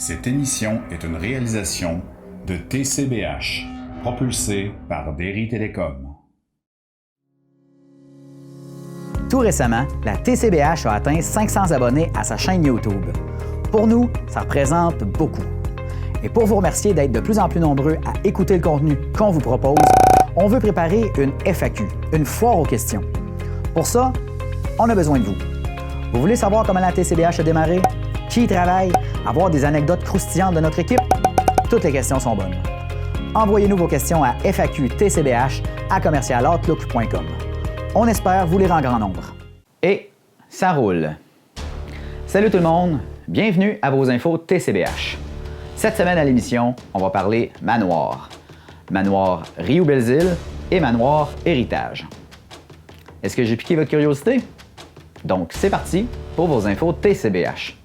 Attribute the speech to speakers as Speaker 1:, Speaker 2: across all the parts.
Speaker 1: Cette émission est une réalisation de TCBH, propulsée par Derry Télécom.
Speaker 2: Tout récemment, la TCBH a atteint 500 abonnés à sa chaîne YouTube. Pour nous, ça représente beaucoup. Et pour vous remercier d'être de plus en plus nombreux à écouter le contenu qu'on vous propose, on veut préparer une FAQ, une foire aux questions. Pour ça, on a besoin de vous. Vous voulez savoir comment la TCBH a démarré? Qui y travaille? Avoir des anecdotes croustillantes de notre équipe? Toutes les questions sont bonnes. Envoyez-nous vos questions à faqtcbh@commercialoutlook.com. On espère vous lire en grand nombre. Et ça roule. Salut tout le monde, bienvenue à vos infos TCBH. Cette semaine à l'émission, on va parler manoir. Manoir Riou-Belzile et manoir Héritage. Est-ce que j'ai piqué votre curiosité? Donc c'est parti pour vos infos TCBH.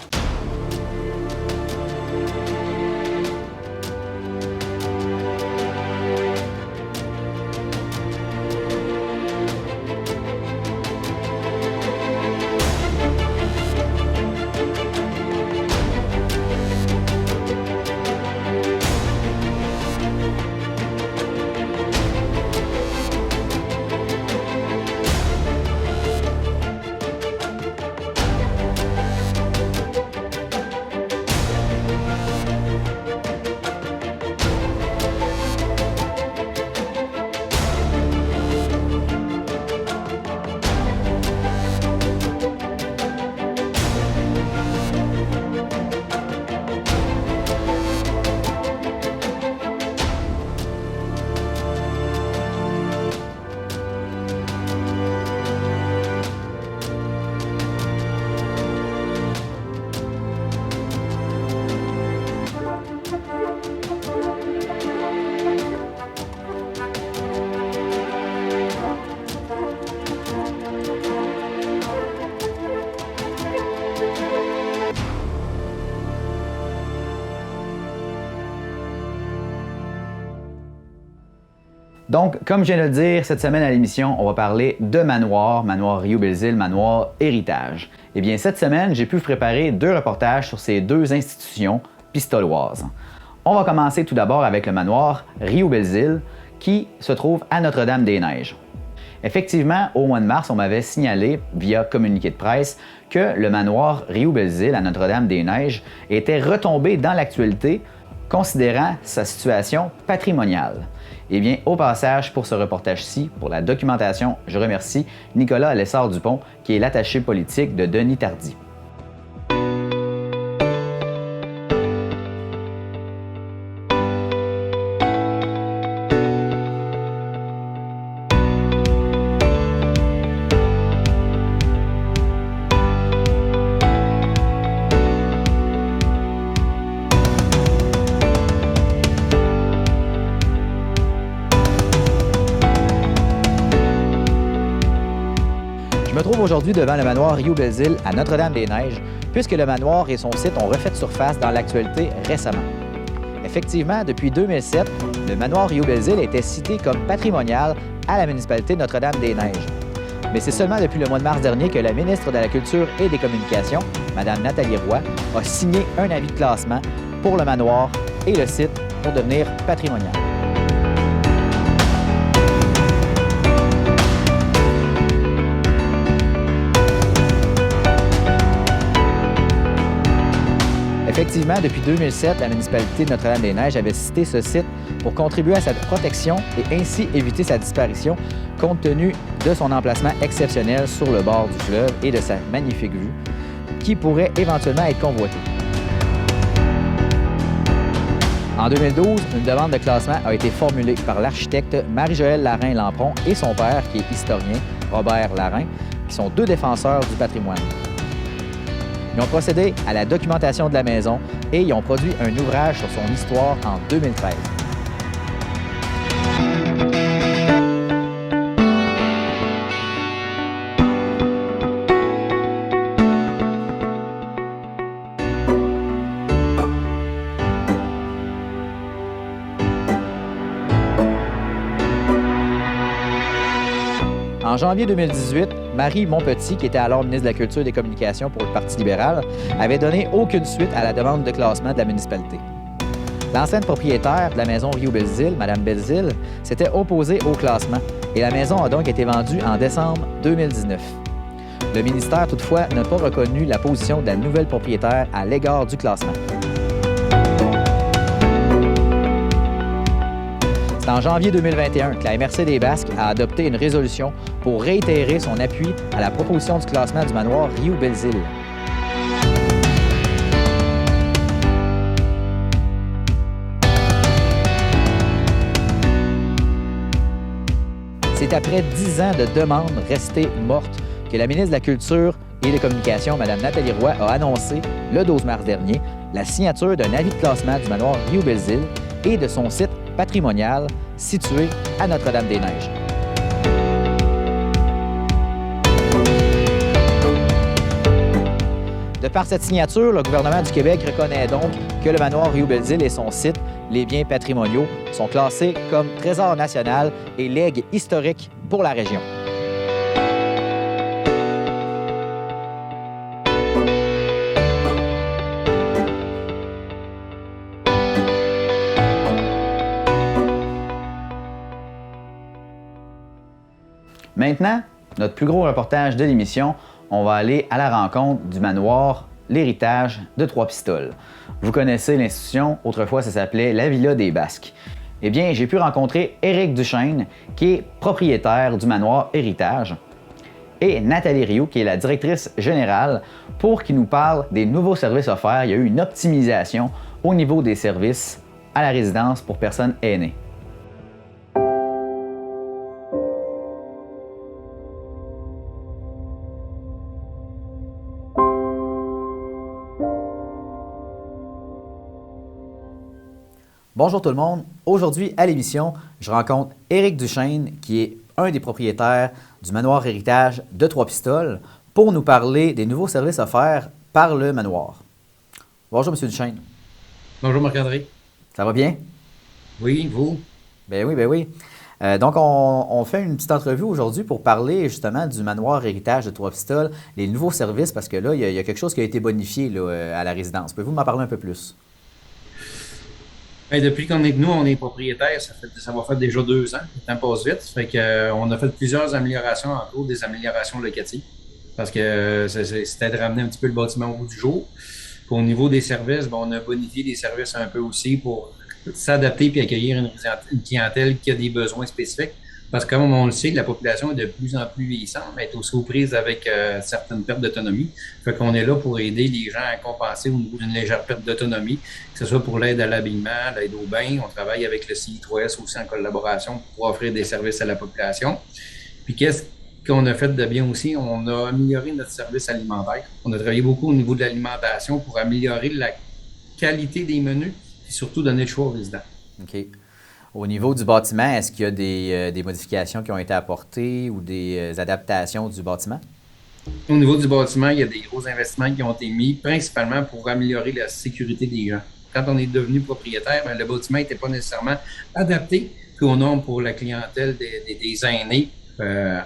Speaker 2: Donc, comme je viens de le dire, cette semaine à l'émission, on va parler de manoir, manoir Riou-Belzile, manoir Héritage. Eh bien, cette semaine, j'ai pu préparer deux reportages sur ces deux institutions pistoloises. On va commencer tout d'abord avec le manoir Riou-Belzile, qui se trouve à Notre-Dame-des-Neiges. Effectivement, au mois de mars, on m'avait signalé, via communiqué de presse, que le manoir Riou-Belzile à Notre-Dame-des-Neiges était retombé dans l'actualité, considérant sa situation patrimoniale. Eh bien, au passage, pour ce reportage-ci, pour la documentation, je remercie Nicolas Lessard-Dupont, qui est l'attaché politique de Denis Tardy. Je me trouve aujourd'hui devant le manoir Riou-Belzile à Notre-Dame-des-Neiges, puisque le manoir et son site ont refait surface dans l'actualité récemment. Effectivement, depuis 2007, le manoir Riou-Belzile était cité comme patrimonial à la municipalité de Notre-Dame-des-Neiges. Mais c'est seulement depuis le mois de mars dernier que la ministre de la Culture et des Communications, Mme Nathalie Roy, a signé un avis de classement pour le manoir et le site pour devenir patrimonial. Effectivement, depuis 2007, la municipalité de Notre-Dame-des-Neiges avait cité ce site pour contribuer à sa protection et ainsi éviter sa disparition compte tenu de son emplacement exceptionnel sur le bord du fleuve et de sa magnifique vue qui pourrait éventuellement être convoitée. En 2012, une demande de classement a été formulée par l'architecte Marie-Joëlle Larin-Lampron et son père, qui est historien, Robert Larin, qui sont deux défenseurs du patrimoine. Ils ont procédé à la documentation de la maison et ils ont produit un ouvrage sur son histoire en 2013. En janvier 2018, Marie Montpetit, qui était alors ministre de la Culture et des Communications pour le Parti libéral, avait donné aucune suite à la demande de classement de la municipalité. L'ancienne propriétaire de la maison Rio-Belzile, Mme Belzile, s'était opposée au classement et la maison a donc été vendue en décembre 2019. Le ministère, toutefois, n'a pas reconnu la position de la nouvelle propriétaire à l'égard du classement. C'est en janvier 2021 que la MRC des Basques a adopté une résolution pour réitérer son appui à la proposition du classement du manoir Rio-Belzile. C'est après 10 ans de demandes restées mortes que la ministre de la Culture et des Communications, Mme Nathalie Roy, a annoncé le 12 mars dernier la signature d'un avis de classement du manoir Rio-Belzile et de son site patrimonial situé à Notre-Dame-des-Neiges. De par cette signature, le gouvernement du Québec reconnaît donc que le manoir Rio-Belzile et son site, les biens patrimoniaux, sont classés comme trésor national et legs historique pour la région. Maintenant, notre plus gros reportage de l'émission, on va aller à la rencontre du manoir L'Héritage de Trois-Pistoles. Vous connaissez l'institution, autrefois ça s'appelait la Villa des Basques. Eh bien, j'ai pu rencontrer Éric Duchesne, qui est propriétaire du manoir Héritage, et Nathalie Rioux, qui est la directrice générale, pour qu'ils nous parle des nouveaux services offerts. Il y a eu une optimisation au niveau des services à la résidence pour personnes aînées. Bonjour tout le monde. Aujourd'hui à l'émission, je rencontre Éric Duchesne, qui est un des propriétaires du manoir Héritage de Trois-Pistoles, pour nous parler des nouveaux services offerts par le manoir. Bonjour M. Duchesne.
Speaker 3: Bonjour Marc-André.
Speaker 2: Ça va bien?
Speaker 3: Oui, vous?
Speaker 2: Ben oui. Donc, on fait une petite entrevue aujourd'hui pour parler justement du manoir Héritage de Trois-Pistoles, les nouveaux services, parce que là, il y a quelque chose qui a été bonifié là, à la résidence. Pouvez-vous m'en parler un peu plus?
Speaker 3: Hey, depuis qu'on est nous, on est propriétaire, ça va faire déjà 2 ans. Le temps passe vite. Fait que, on a fait plusieurs améliorations, entre autres des améliorations locatives. Parce que c'était de ramener un petit peu le bâtiment au bout du jour. Puis, au niveau des services, on a bonifié les services un peu aussi pour s'adapter et accueillir une clientèle qui a des besoins spécifiques. Parce que comme on le sait, la population est de plus en plus vieillissante, mais est aussi aux prises avec certaines pertes d'autonomie. Fait qu'on est là pour aider les gens à compenser au niveau d'une légère perte d'autonomie, que ce soit pour l'aide à l'habillement, l'aide au bain. On travaille avec le CI3S aussi en collaboration pour offrir des services à la population. Puis qu'est-ce qu'on a fait de bien aussi? On a amélioré notre service alimentaire. On a travaillé beaucoup au niveau de l'alimentation pour améliorer la qualité des menus et surtout donner le choix aux résidents.
Speaker 2: OK. Au niveau du bâtiment, est-ce qu'il y a des modifications qui ont été apportées ou des adaptations du bâtiment?
Speaker 3: Au niveau du bâtiment, il y a des gros investissements qui ont été mis, principalement pour améliorer la sécurité des gens. Quand on est devenu propriétaire, le bâtiment n'était pas nécessairement adapté aux normes pour la clientèle des aînés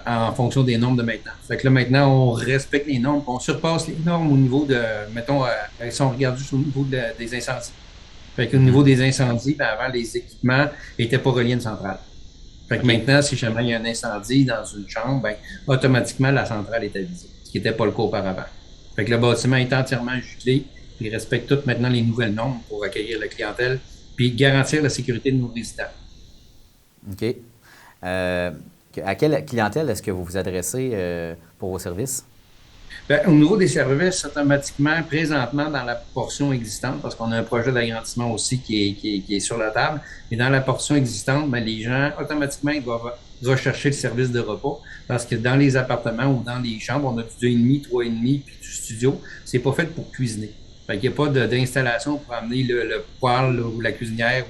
Speaker 3: en fonction des normes de maintenant. Fait que là, maintenant, on respecte les normes, on surpasse les normes au niveau de, mettons, si on regarde juste au niveau des incendies. Fait qu'au niveau des incendies, avant, les équipements n'étaient pas reliés à une centrale. Fait que maintenant, si jamais il y a un incendie dans une chambre, automatiquement, la centrale est avisée, ce qui n'était pas le cas auparavant. Fait que le bâtiment est entièrement juclé, il respecte toutes maintenant les nouvelles normes pour accueillir la clientèle, puis garantir la sécurité de nos résidents.
Speaker 2: OK. À quelle clientèle est-ce que vous vous adressez pour vos services?
Speaker 3: Au niveau des services, automatiquement, présentement, dans la portion existante, parce qu'on a un projet d'agrandissement aussi qui est sur la table, et dans la portion existante, les gens, automatiquement, ils doivent rechercher le service de repas, parce que dans les appartements ou dans les chambres, on a du 2,5, 3,5, puis du studio, c'est pas fait pour cuisiner. Fait qu'il n'y a pas d'installation pour amener le poêle là, ou la cuisinière.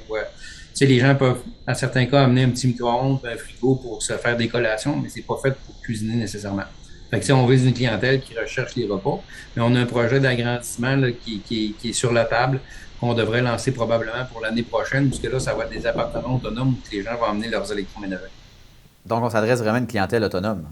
Speaker 3: Les gens peuvent, à certains cas, amener un petit micro-ondes, un frigo pour se faire des collations, mais c'est pas fait pour cuisiner nécessairement. Fait que si on vise une clientèle qui recherche les repas, mais on a un projet d'agrandissement là, qui est sur la table, qu'on devrait lancer probablement pour l'année prochaine, puisque là, ça va être des appartements autonomes où les gens vont amener leurs électroménagers.
Speaker 2: Donc, on s'adresse vraiment à une clientèle autonome?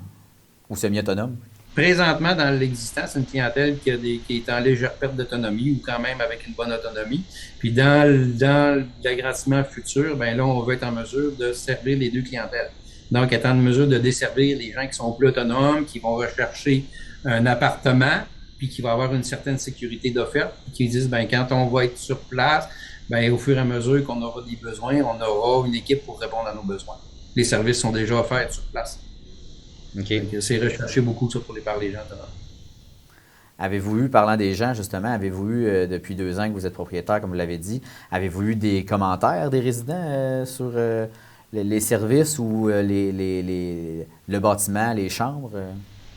Speaker 2: Ou semi-autonome?
Speaker 3: Présentement, dans l'existant, c'est une clientèle qui est en légère perte d'autonomie ou quand même avec une bonne autonomie. Puis dans l'agrandissement futur, ben là, on va être en mesure de servir les deux clientèles. Donc, être en mesure de desservir les gens qui sont plus autonomes, qui vont rechercher un appartement, puis qui vont avoir une certaine sécurité d'offerte, puis qui disent, ben quand on va être sur place, ben au fur et à mesure qu'on aura des besoins, on aura une équipe pour répondre à nos besoins. Les services sont déjà offerts sur place.
Speaker 2: OK.
Speaker 3: C'est recherché beaucoup ça par les gens.
Speaker 2: Avez-vous eu, parlant des gens justement, avez-vous eu, depuis 2 ans que vous êtes propriétaire, comme vous l'avez dit, avez-vous eu des commentaires des résidents sur les services ou le bâtiment, les chambres?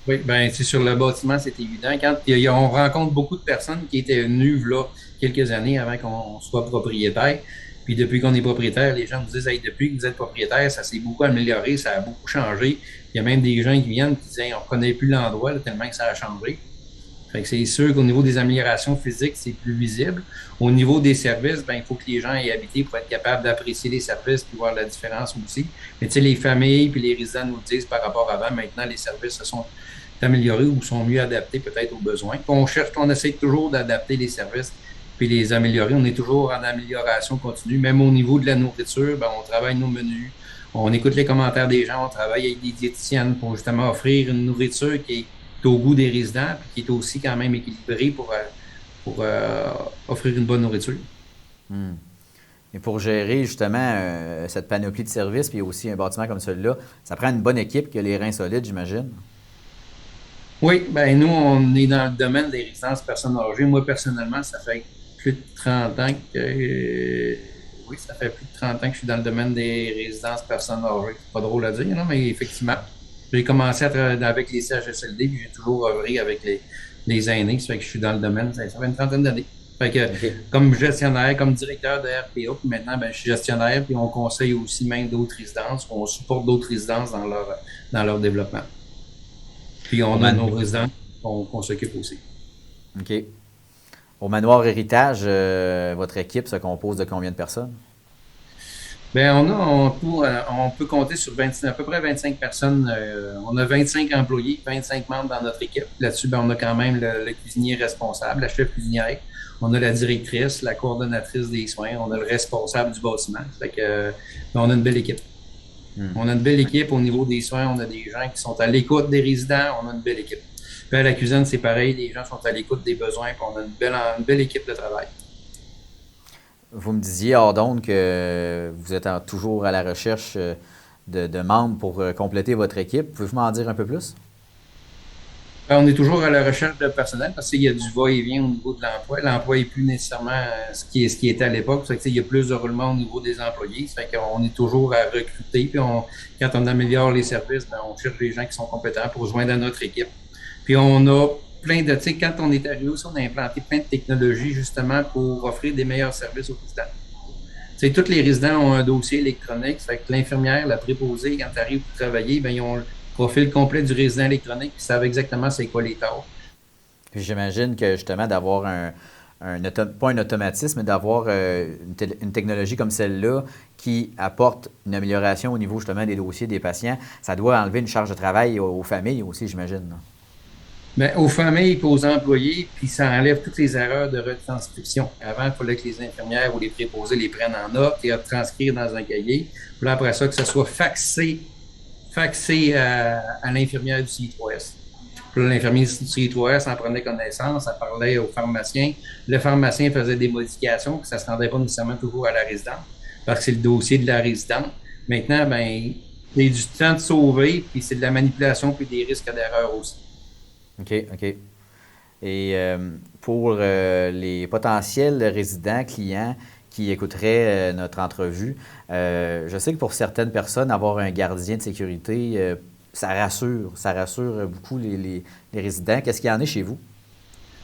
Speaker 3: Oui, bien, c'est sur le bâtiment, c'est évident. Quand on rencontre beaucoup de personnes qui étaient venues là quelques années avant qu'on soit propriétaire. Puis depuis qu'on est propriétaire, les gens nous disent, hey, depuis que vous êtes propriétaire, ça s'est beaucoup amélioré, ça a beaucoup changé. Il y a même des gens qui viennent qui disent, hey, on ne connaît plus l'endroit tellement que ça a changé. Fait que c'est sûr qu'au niveau des améliorations physiques, c'est plus visible. Au niveau des services, ben il faut que les gens aient habité pour être capables d'apprécier les services et voir la différence aussi. Mais tu sais, les familles puis les résidents nous le disent par rapport à avant. Maintenant, les services se sont améliorés ou sont mieux adaptés peut-être aux besoins. On essaie toujours d'adapter les services puis les améliorer. On est toujours en amélioration continue. Même au niveau de la nourriture, ben on travaille nos menus. On écoute les commentaires des gens. On travaille avec des diététiciennes pour justement offrir une nourriture qui est au goût des résidents, puis qui est aussi quand même équilibré pour offrir une bonne nourriture.
Speaker 2: Et pour gérer justement cette panoplie de services, puis aussi un bâtiment comme celui-là, ça prend une bonne équipe qui a les reins solides, j'imagine.
Speaker 3: Oui, ben nous, on est dans le domaine des résidences personnes âgées. Moi, personnellement, ça fait plus de 30 ans que... oui, ça fait plus de 30 ans que je suis dans le domaine des résidences personnes âgées. C'est pas drôle à dire, non, mais effectivement. J'ai commencé à travailler avec les CHSLD, puis j'ai toujours œuvré avec les aînés. Ça fait que je suis dans le domaine, ça fait une trentaine d'années. Fait que, comme gestionnaire, comme directeur de RPA, puis maintenant, ben, je suis gestionnaire, puis on conseille aussi même d'autres résidences, on supporte d'autres résidences dans leur développement. Puis on a nos résidents qu'on s'occupe aussi.
Speaker 2: OK. Au Manoir Héritage, votre équipe se compose de combien de personnes?
Speaker 3: Bien, on peut compter sur à peu près 25 personnes. On a 25 employés, 25 membres dans notre équipe. Là-dessus, ben, on a quand même le cuisinier responsable, la chef cuisinière. On a la directrice, la coordonnatrice des soins. On a le responsable du bâtiment. Fait que, ben, on a une belle équipe. On a une belle équipe au niveau des soins. On a des gens qui sont à l'écoute des résidents. On a une belle équipe. Puis à la cuisine, c'est pareil. Les gens sont à l'écoute des besoins. Puis on a une belle équipe de travail.
Speaker 2: Vous me disiez, hors d'onde, que vous êtes toujours à la recherche de membres pour compléter votre équipe. Pouvez-vous m'en dire un peu plus?
Speaker 3: On est toujours à la recherche de personnel parce qu'il y a du va-et-vient au niveau de l'emploi. L'emploi n'est plus nécessairement ce qui était à l'époque. Il y a plus de roulement au niveau des employés. Ça fait qu'on est toujours à recruter. Puis quand on améliore les services, ben, on cherche des gens qui sont compétents pour joindre à notre équipe. Puis on a plein de, quand on est arrivé aussi, on a implanté plein de technologies justement pour offrir des meilleurs services aux résidents. Tous les résidents ont un dossier électronique. Ça fait que l'infirmière, la préposée, quand tu arrives pour travailler, ben, ils ont le profil complet du résident électronique, ils savent exactement c'est quoi les tâches.
Speaker 2: Puis j'imagine que justement d'avoir pas un automatisme, mais d'avoir une technologie comme celle-là qui apporte une amélioration au niveau justement des dossiers des patients, ça doit enlever une charge de travail aux familles aussi, j'imagine.
Speaker 3: Bien, aux familles et aux employés, puis ça enlève toutes les erreurs de retranscription. Avant, il fallait que les infirmières ou les préposés les prennent en note et transcrire dans un cahier. Puis là, après ça, que ce soit faxé à l'infirmière du CI3S. Puis là, l'infirmière du CI3S en prenait connaissance, ça parlait au pharmacien. Le pharmacien faisait des modifications, puis ça ne se rendait pas nécessairement toujours à la résidente, parce que c'est le dossier de la résidente. Maintenant, ben, il y a du temps de sauver, puis c'est de la manipulation, puis des risques d'erreur aussi.
Speaker 2: OK. Et pour les potentiels résidents, clients qui écouteraient notre entrevue, je sais que pour certaines personnes, avoir un gardien de sécurité, ça rassure beaucoup les résidents. Qu'est-ce qu'il y en a chez vous?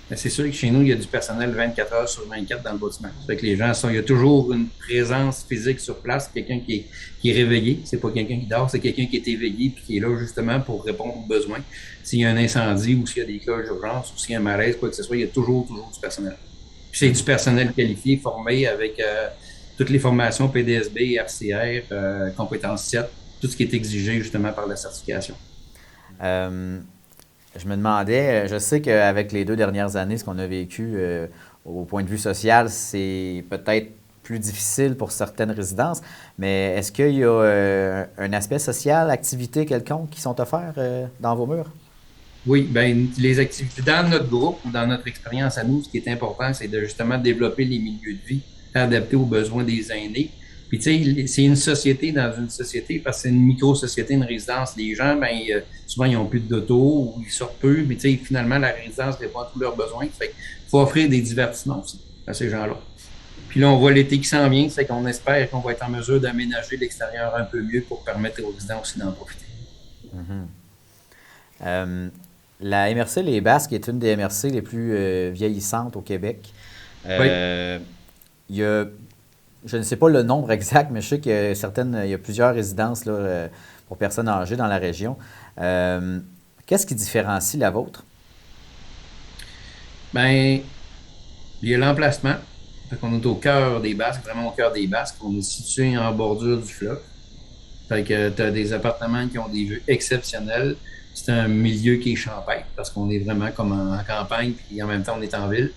Speaker 3: Bien, c'est sûr que chez nous, il y a du personnel 24 heures sur 24 dans le bâtiment. Ça fait que les gens il y a toujours une présence physique sur place, quelqu'un qui est réveillé. C'est pas quelqu'un qui dort, c'est quelqu'un qui est éveillé puis qui est là justement pour répondre aux besoins. S'il y a un incendie ou s'il y a des cas d'urgence ou s'il y a un malaise, quoi que ce soit, il y a toujours du personnel. Puis c'est du personnel qualifié, formé avec toutes les formations PDSB, RCR, compétences 7, tout ce qui est exigé justement par la certification.
Speaker 2: Je me demandais, je sais qu'avec les 2 dernières années, ce qu'on a vécu au point de vue social, c'est peut-être plus difficile pour certaines résidences, mais est-ce qu'il y a un aspect social, activité quelconque qui sont offerts dans vos murs?
Speaker 3: Oui, ben les activités dans notre groupe ou dans notre expérience à nous, ce qui est important, c'est de justement développer les milieux de vie adaptés aux besoins des aînés. Puis tu sais, c'est une société dans une société parce que c'est une micro-société, une résidence. Les gens, ben souvent ils n'ont plus d'auto ou ils sortent peu, mais tu sais, finalement la résidence répond à tous leurs besoins. Fait qu'il faut offrir des divertissements aussi à ces gens-là. Puis là, on voit l'été qui s'en vient, c'est qu'on espère qu'on va être en mesure d'aménager l'extérieur un peu mieux pour permettre aux résidents aussi d'en profiter.
Speaker 2: La MRC Les Basques est une des MRC les plus vieillissantes au Québec.
Speaker 3: Oui.
Speaker 2: Il y a, je ne sais pas le nombre exact, mais je sais qu'il y a plusieurs résidences là, pour personnes âgées dans la région. Qu'est-ce qui différencie la vôtre?
Speaker 3: Bien, il y a l'emplacement. Fait qu'on est au cœur des Basques, vraiment au cœur des Basques. On est situé en bordure du fleuve. Fait que tu as des appartements qui ont des vues exceptionnelles. C'est un milieu qui est champêtre parce qu'on est vraiment comme en campagne, puis en même temps, on est en ville.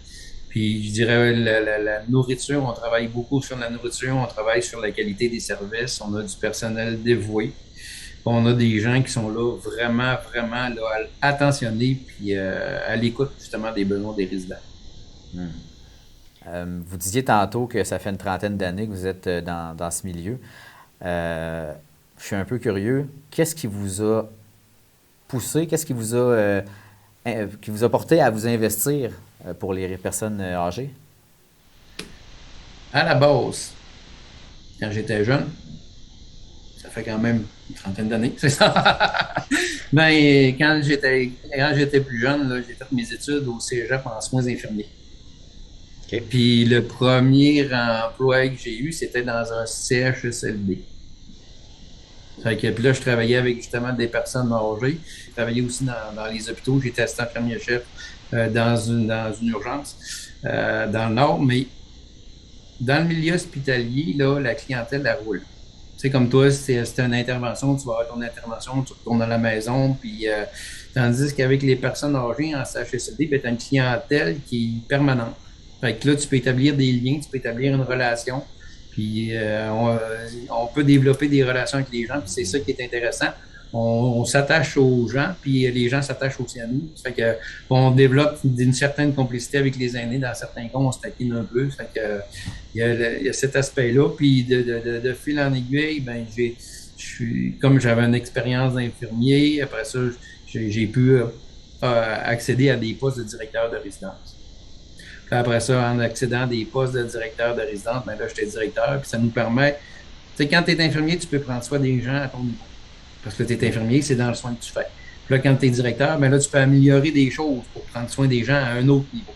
Speaker 3: Puis je dirais la nourriture, on travaille beaucoup sur la nourriture, on travaille sur la qualité des services, on a du personnel dévoué. On a des gens qui sont là vraiment là, attentionnés puis à l'écoute justement des besoins des résidents.
Speaker 2: Vous disiez tantôt que ça fait une trentaine d'années que vous êtes dans ce milieu. Je suis un peu curieux. Qu'est-ce qui vous a poussé, qu'est-ce qui vous a porté à vous investir pour les personnes âgées?
Speaker 3: À la base, quand j'étais jeune, ça fait quand même une trentaine d'années, c'est ça. Ben, quand j'étais plus jeune, là, j'ai fait mes études au cégep en soins infirmiers.
Speaker 2: Okay.
Speaker 3: Puis le premier emploi que j'ai eu, c'était dans un CHSLD. Fait que, puis là, je travaillais avec justement des personnes âgées. Je travaillais aussi dans les hôpitaux. J'étais assistant infirmier-chef dans une urgence dans le Nord. Mais dans le milieu hospitalier, là, la clientèle, elle roule. Tu sais, comme toi, c'est une intervention, tu vas avoir ton intervention, tu retournes à la maison. Puis, tandis qu'avec les personnes âgées en CHSLD, ben, tu as une clientèle qui est permanente. Fait que là, tu peux établir des liens, tu peux établir une relation. Puis on peut développer des relations avec les gens, puis c'est ça qui est intéressant. On s'attache aux gens, puis les gens s'attachent aussi à nous. Ça fait que on développe une certaine complicité avec les aînés. Dans certains cas, on se taquine un peu. Ça fait que il y a cet aspect-là. Puis de fil en aiguille, ben comme j'avais une expérience d'infirmier, après ça, j'ai pu accéder à des postes de directeur de résidence. Puis après ça, en accédant à des postes de directeur de résidence, ben là, j'étais directeur, puis ça nous permet... Tu sais, quand tu es infirmier, tu peux prendre soin des gens à ton niveau. Parce que tu es infirmier, c'est dans le soin que tu fais. Puis là, quand tu es directeur, ben là, tu peux améliorer des choses pour prendre soin des gens à un autre niveau.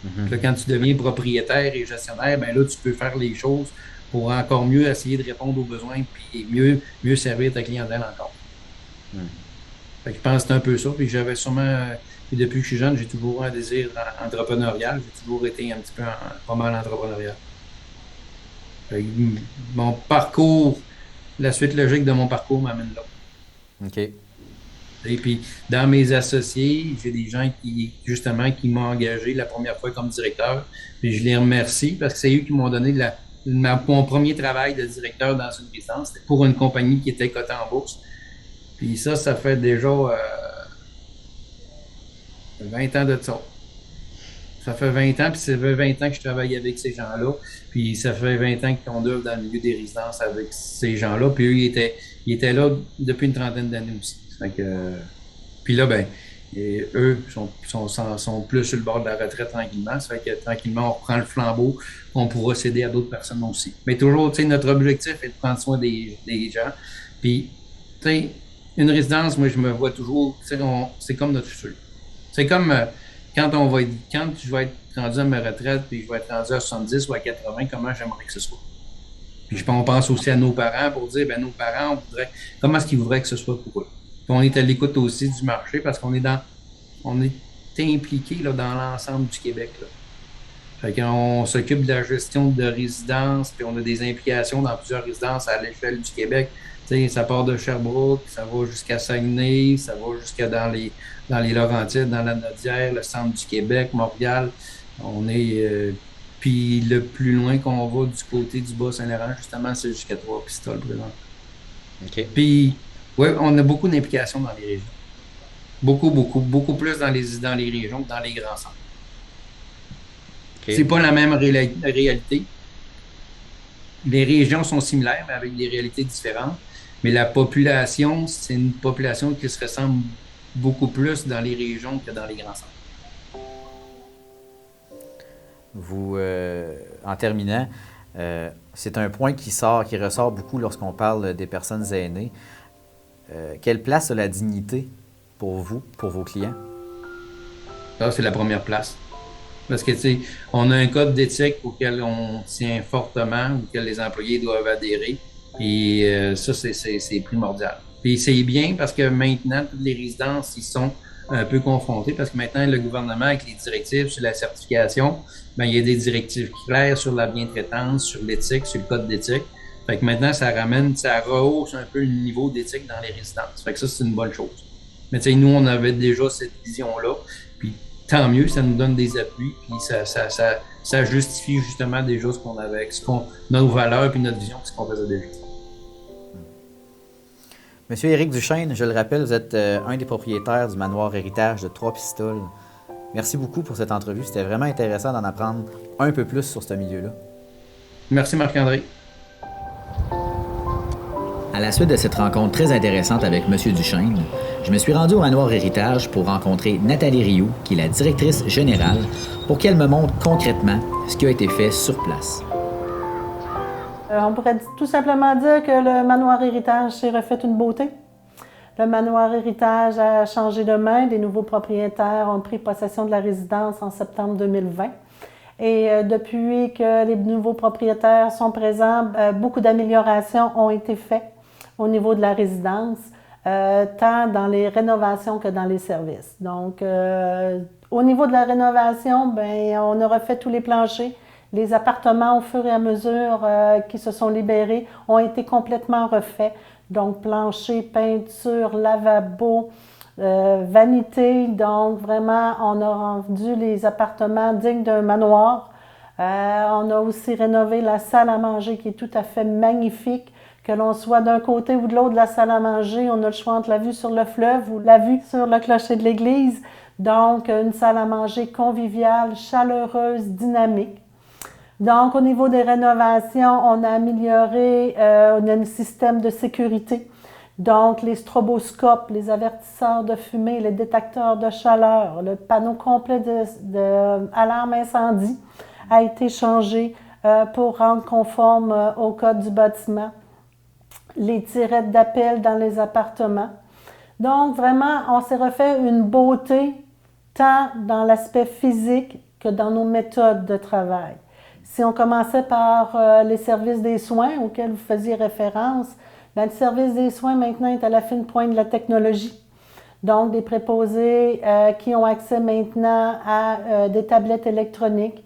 Speaker 3: Puis là, quand tu deviens propriétaire et gestionnaire, ben là, tu peux faire les choses pour encore mieux essayer de répondre aux besoins, puis mieux servir ta clientèle encore. Fait que je pense que c'est un peu ça, puis j'avais sûrement... Puis depuis que je suis jeune, j'ai toujours un désir entrepreneurial. J'ai toujours été un petit peu pas mal entrepreneurial. Mon parcours, la suite logique de mon parcours m'amène là.
Speaker 2: OK.
Speaker 3: Et puis, dans mes associés, j'ai des gens qui m'ont engagé la première fois comme directeur. Puis je les remercie parce que c'est eux qui m'ont donné mon premier travail de directeur dans une résidence. C'était pour une compagnie qui était cotée en bourse. Puis ça fait déjà... 20 ans de ça. Ça fait 20 ans, puis ça fait 20 ans que je travaille avec ces gens-là. Puis ça fait 20 ans qu'on œuvre dans le milieu des résidences avec ces gens-là. Puis eux, ils étaient là depuis une trentaine d'années aussi. Fait que, puis là, ben, eux sont plus sur le bord de la retraite tranquillement. Ça fait que tranquillement, on reprend le flambeau. On pourra céder à d'autres personnes aussi. Mais toujours, tu sais, notre objectif est de prendre soin des gens. Puis, tu sais, une résidence, moi, je me vois toujours, c'est comme notre futur. C'est comme quand je vais être rendu à ma retraite, puis je vais être rendu à 70 ou à 80, comment j'aimerais que ce soit. Puis on pense aussi à nos parents pour dire, ben nos parents, comment est-ce qu'ils voudraient que ce soit pour eux. Puis on est à l'écoute aussi du marché parce qu'on est impliqué là, dans l'ensemble du Québec. Là. Fait qu'on s'occupe de la gestion de résidences, puis on a des implications dans plusieurs résidences à l'échelle du Québec. Tu sais, ça part de Sherbrooke, ça va jusqu'à Saguenay, ça va jusqu'à dans les Laurentides, dans la Nodière, le centre du Québec, Montréal. On est, puis le plus loin qu'on va du côté du Bas-Saint-Laurent, justement, c'est jusqu'à Trois-Pistoles, présent.
Speaker 2: OK.
Speaker 3: Puis, ouais, on a beaucoup d'implications dans les régions. Beaucoup plus dans les régions que dans les grands centres.
Speaker 2: OK.
Speaker 3: C'est pas la même réalité. Les régions sont similaires, mais avec des réalités différentes. Mais la population, c'est une population qui se ressemble beaucoup plus dans les régions que dans les grands centres.
Speaker 2: Vous, en terminant, c'est un point qui ressort beaucoup lorsqu'on parle des personnes aînées. Quelle place a la dignité pour vous, pour vos clients?
Speaker 3: Ça, c'est la première place. Parce que, tu sais, on a un code d'éthique auquel on tient fortement, auquel les employés doivent adhérer. Et ça, c'est primordial. Puis c'est bien parce que maintenant, toutes les résidences y sont un peu confrontées parce que maintenant, le gouvernement, avec les directives sur la certification, ben, il y a des directives claires sur la bientraitance, sur l'éthique, sur le code d'éthique. Fait que maintenant, ça rehausse un peu le niveau d'éthique dans les résidences. Fait que ça, c'est une bonne chose. Mais tu sais, nous, on avait déjà cette vision-là. Puis tant mieux, ça nous donne des appuis, puis ça justifie justement déjà ce qu'on avait, nos valeurs, puis notre vision, puis ce qu'on faisait déjà.
Speaker 2: Monsieur Éric Duchesne, je le rappelle, vous êtes un des propriétaires du manoir Héritage de Trois-Pistoles. Merci beaucoup pour cette entrevue. C'était vraiment intéressant d'en apprendre un peu plus sur ce milieu-là.
Speaker 3: Merci Marc-André.
Speaker 2: À la suite de cette rencontre très intéressante avec Monsieur Duchesne, je me suis rendu au manoir Héritage pour rencontrer Nathalie Rioux, qui est la directrice générale, pour qu'elle me montre concrètement ce qui a été fait sur place.
Speaker 4: On pourrait tout simplement dire que le manoir Héritage s'est refait une beauté. Le manoir Héritage a changé de main. Des nouveaux propriétaires ont pris possession de la résidence en septembre 2020. Et depuis que les nouveaux propriétaires sont présents, beaucoup d'améliorations ont été faites au niveau de la résidence, tant dans les rénovations que dans les services. Donc, au niveau de la rénovation, ben, on a refait tous les planchers. Les appartements, au fur et à mesure qui se sont libérés, ont été complètement refaits. Donc, plancher, peinture, lavabo, vanité. Donc, vraiment, on a rendu les appartements dignes d'un manoir. On a aussi rénové la salle à manger qui est tout à fait magnifique. Que l'on soit d'un côté ou de l'autre de la salle à manger, on a le choix entre la vue sur le fleuve ou la vue sur le clocher de l'église. Donc, une salle à manger conviviale, chaleureuse, dynamique. Donc, au niveau des rénovations, on a amélioré on a un système de sécurité. Donc, les stroboscopes, les avertisseurs de fumée, les détecteurs de chaleur, le panneau complet d'alarme incendie a été changé pour rendre conforme au code du bâtiment. Les tirettes d'appel dans les appartements. Donc, vraiment, on s'est refait une beauté tant dans l'aspect physique que dans nos méthodes de travail. Si on commençait par les services des soins auxquels vous faisiez référence, bien, le service des soins maintenant est à la fine pointe de la technologie. Donc, des préposés qui ont accès maintenant à des tablettes électroniques,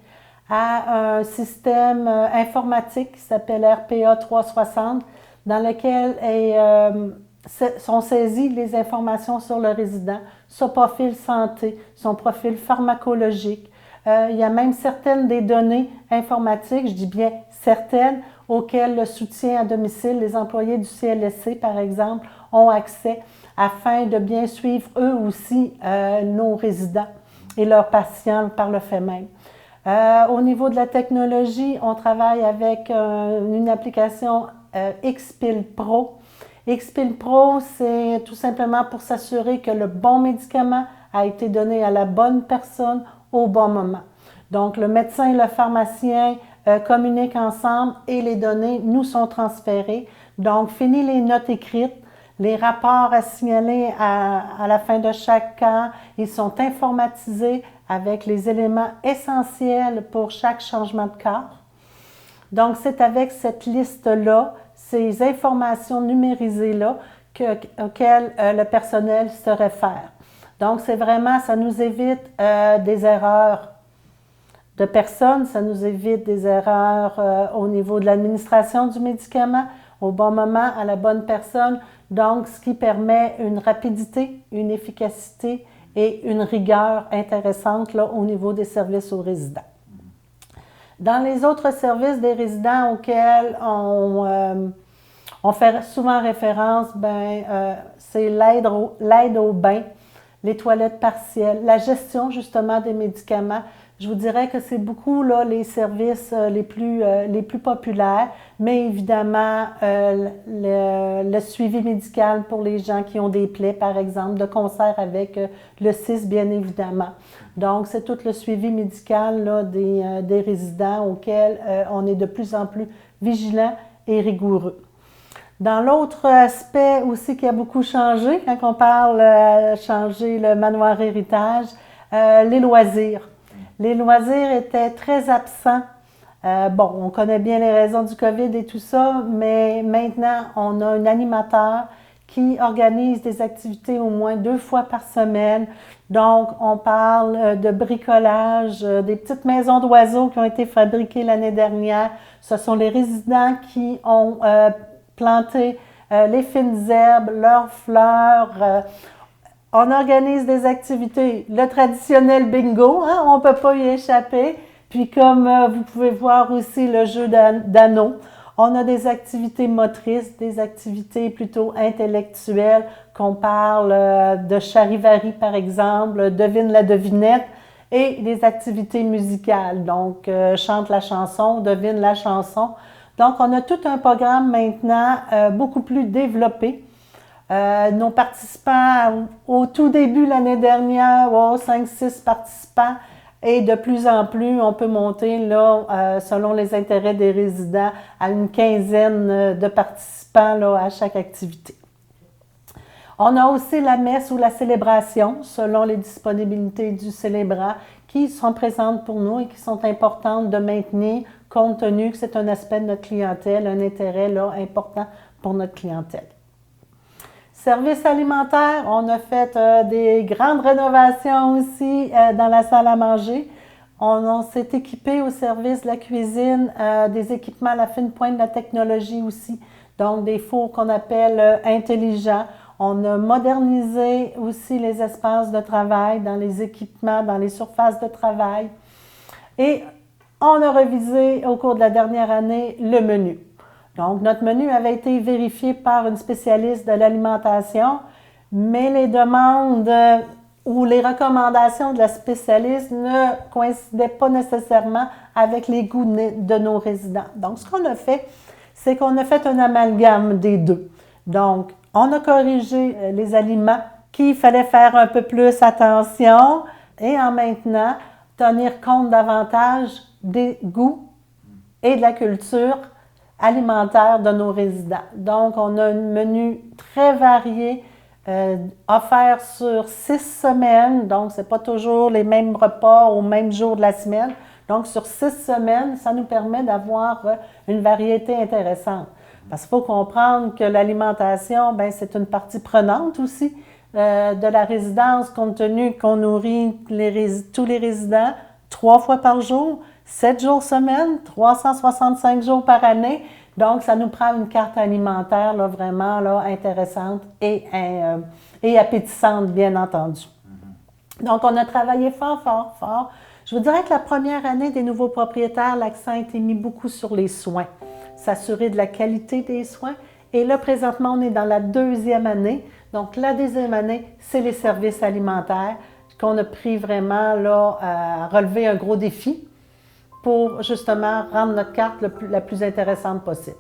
Speaker 4: à un système informatique qui s'appelle RPA 360, dans lequel sont saisies les informations sur le résident, son profil santé, son profil pharmacologique. Il y a même certaines des données informatiques, je dis bien certaines, auxquelles le soutien à domicile, les employés du CLSC, par exemple, ont accès afin de bien suivre eux aussi nos résidents et leurs patients par le fait même. Au niveau de la technologie, on travaille avec une application XPIL Pro. XPIL Pro, c'est tout simplement pour s'assurer que le bon médicament a été donné à la bonne personne au bon moment. Donc, le médecin et le pharmacien communiquent ensemble et les données nous sont transférées. Donc, fini les notes écrites, les rapports à signaler à la fin de chaque cas, ils sont informatisés avec les éléments essentiels pour chaque changement de corps. Donc, c'est avec cette liste-là, ces informations numérisées-là, auxquelles le personnel se réfère. Donc, c'est vraiment, ça nous évite des erreurs de personnes, ça nous évite des erreurs au niveau de l'administration du médicament, au bon moment, à la bonne personne, donc ce qui permet une rapidité, une efficacité et une rigueur intéressante là, au niveau des services aux résidents. Dans les autres services des résidents auxquels on fait souvent référence, c'est l'aide au bain, les toilettes partielles, la gestion justement des médicaments. Je vous dirais que c'est beaucoup là, les services les plus populaires, mais évidemment le suivi médical pour les gens qui ont des plaies, par exemple, de concert avec le CIS, bien évidemment. Donc, c'est tout le suivi médical là, des résidents auxquels on est de plus en plus vigilant et rigoureux. Dans l'autre aspect aussi qui a beaucoup changé, quand on parle changer le manoir héritage, les loisirs. Les loisirs étaient très absents. On connaît bien les raisons du COVID et tout ça, mais maintenant, on a un animateur qui organise des activités au moins 2 fois par semaine. Donc, on parle de bricolage, des petites maisons d'oiseaux qui ont été fabriquées l'année dernière. Ce sont les résidents qui ont planté les fines herbes, leurs fleurs. On organise des activités, le traditionnel bingo, hein, on ne peut pas y échapper. Puis comme vous pouvez voir aussi le jeu d'anneaux, on a des activités motrices, des activités plutôt intellectuelles, qu'on parle de charivari par exemple, devine la devinette, et des activités musicales, donc chante la chanson, devine la chanson. Donc on a tout un programme maintenant beaucoup plus développé. Nos participants, au tout début l'année dernière, 5-6 participants, et de plus en plus, on peut monter, là, selon les intérêts des résidents, à une quinzaine de participants là, à chaque activité. On a aussi la messe ou la célébration, selon les disponibilités du célébrant, qui sont présentes pour nous et qui sont importantes de maintenir, compte tenu que c'est un aspect de notre clientèle, un intérêt là, important pour notre clientèle. Services alimentaires, on a fait des grandes rénovations aussi dans la salle à manger. On s'est équipé au service de la cuisine, des équipements à la fine pointe de la technologie aussi, donc des fours qu'on appelle intelligents. On a modernisé aussi les espaces de travail dans les équipements, dans les surfaces de travail. Et on a révisé au cours de la dernière année le menu. Donc, notre menu avait été vérifié par une spécialiste de l'alimentation, mais les demandes ou les recommandations de la spécialiste ne coïncidaient pas nécessairement avec les goûts de nos résidents. Donc, ce qu'on a fait, c'est qu'on a fait un amalgame des deux. Donc, on a corrigé les aliments qu'il fallait faire un peu plus attention et en maintenant tenir compte davantage des goûts et de la culture alimentaire de nos résidents. Donc, on a un menu très varié, offert sur 6 semaines. Donc, ce n'est pas toujours les mêmes repas au même jour de la semaine. Donc, sur 6 semaines, ça nous permet d'avoir une variété intéressante. Parce qu'il faut comprendre que l'alimentation, c'est une partie prenante aussi de la résidence, compte tenu qu'on nourrit tous les résidents 3 fois par jour, 7 jours semaine, 365 jours par année. Donc, ça nous prend une carte alimentaire là, vraiment là, intéressante et appétissante, bien entendu. Donc, on a travaillé fort. Je vous dirais que la première année des nouveaux propriétaires, l'accent a été mis beaucoup sur les soins, s'assurer de la qualité des soins. Et là, présentement, on est dans la 2e année. Donc, la 2e année, c'est les services alimentaires qu'on a pris vraiment là, à relever un gros défi pour justement rendre notre carte la plus intéressante possible.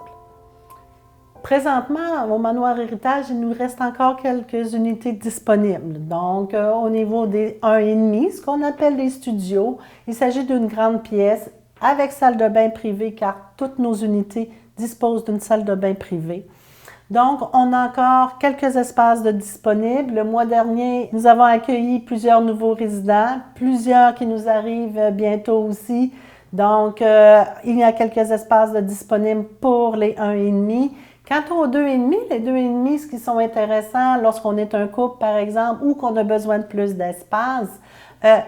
Speaker 4: Présentement, au Manoir Héritage, il nous reste encore quelques unités disponibles. Donc, au niveau des 1,5, ce qu'on appelle des studios, il s'agit d'une grande pièce avec salle de bain privée, car toutes nos unités disposent d'une salle de bain privée. Donc, on a encore quelques espaces de disponibles. Le mois dernier, nous avons accueilli plusieurs nouveaux résidents, plusieurs qui nous arrivent bientôt aussi. Donc, il y a quelques espaces de disponibles pour les 1,5. Quant aux 2,5, les 2,5, ce qui sont intéressants lorsqu'on est un couple, par exemple, ou qu'on a besoin de plus d'espace,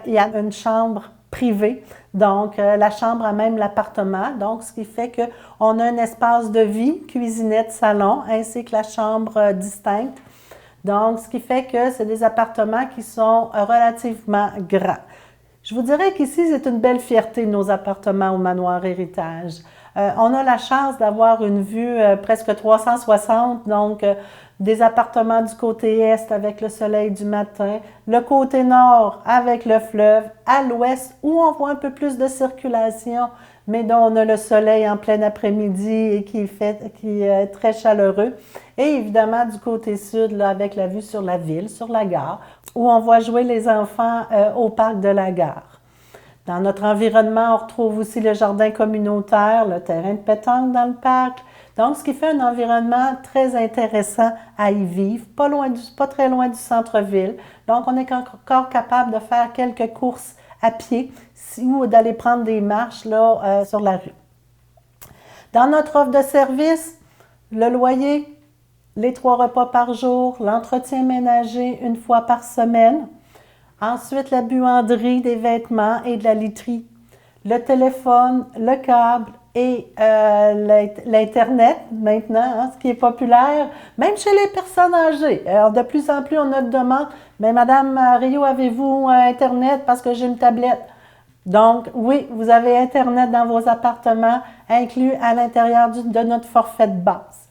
Speaker 4: il y a une chambre privée. Donc, la chambre a même l'appartement. Donc, ce qui fait qu'on a un espace de vie, cuisinette, salon, ainsi que la chambre distincte. Donc, ce qui fait que c'est des appartements qui sont relativement grands. Je vous dirais qu'ici, c'est une belle fierté, nos appartements au Manoir Héritage. On a la chance d'avoir une vue presque 360, donc des appartements du côté est avec le soleil du matin, le côté nord avec le fleuve, à l'ouest où on voit un peu plus de circulation, mais dont on a le soleil en plein après-midi et qui est très chaleureux. Et évidemment du côté sud, là, avec la vue sur la ville, sur la gare, où on voit jouer les enfants au parc de la gare. Dans notre environnement, on retrouve aussi le jardin communautaire, le terrain de pétanque dans le parc. Donc, ce qui fait un environnement très intéressant à y vivre, pas très loin du centre-ville. Donc, on est encore capable de faire quelques courses à pied ou d'aller prendre des marches là, sur la rue. Dans notre offre de service, le loyer, les 3 repas par jour, l'entretien ménager 1 fois par semaine. Ensuite, la buanderie des vêtements et de la literie, le téléphone, le câble et l'Internet maintenant, hein, ce qui est populaire, même chez les personnes âgées. Alors, de plus en plus, on a de demandes. Mais Madame Rio, avez-vous Internet parce que j'ai une tablette? Donc, oui, vous avez Internet dans vos appartements, inclus à l'intérieur de notre forfait de base.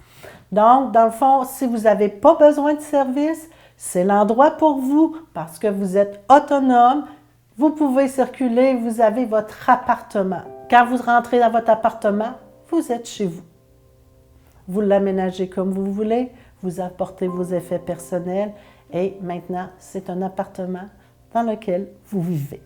Speaker 4: Donc, dans le fond, si vous n'avez pas besoin de service, c'est l'endroit pour vous parce que vous êtes autonome, vous pouvez circuler, vous avez votre appartement. Quand vous rentrez dans votre appartement, vous êtes chez vous. Vous l'aménagez comme vous voulez, vous apportez vos effets personnels et maintenant, c'est un appartement dans lequel vous vivez.